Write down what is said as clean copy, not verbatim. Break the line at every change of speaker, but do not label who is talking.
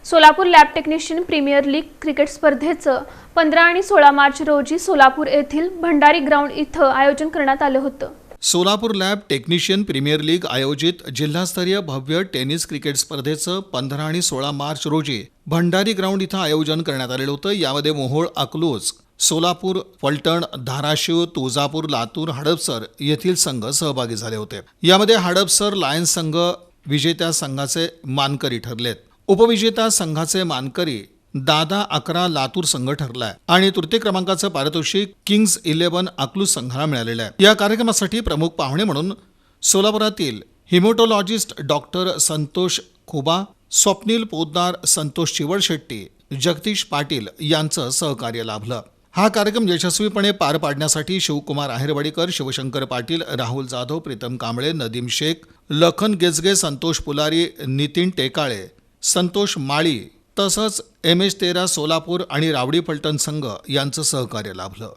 Solapur lab technician premier league cricket स्पर्धेचं 15 आणि 16 मार्च रोजी सोलापूर येथील भंडारी ग्राउंड इथं आयोजन करण्यात आलं होतं।
Solapur lab technician premier league आयोजित जिल्हास्तरीय भव्य टेनिस क्रिकेट स्पर्धेचं 15 आणि 16 मार्च रोजी भंडारी ग्राउंड इथं आयोजन करण्यात आलेलं होतं। यामध्ये मोहोळ, अकलूज, सोलापूर, फलटण, धाराशिव, तुळजापूर, लातूर, हडपसर येथील संघ सहभागी झाले होते। यामध्ये हडपसर लायन्स संघ विजेत्या संघाचे मानकरी ठरलेत। उपविजेता संघाचे मानकरी दादा 11 लातूर संघ ठरलाय आणि तृतीय क्रमांकाचं पारितोषिक किंग्स 11 अकलूज संघाला मिळालेलं आहे। या कार्यक्रमासाठी प्रमुख पाहुणे म्हणून सोलापुरातील हिमॅटोलॉजिस्ट डॉक्टर संतोष खुबा, स्वप्नील पोद्दार, संतोष चिवळशेट्टी, जगदीश पाटील यांचं सहकार्य लाभलं। हा कार्यक्रम यशस्वीपणे पार पाडण्यासाठी शिवकुमार आहेरवाडीकर, शिवशंकर पाटील, राहुल जाधव, प्रीतम कांबळे, नदीम शेख, लखन गेजगे, संतोष पुलारी, नितीन टेकाळे, संतोष माळी तसंच MS13 सोलापूर आणि रावडी फलटण संघ यांचं सहकार्य लाभलं।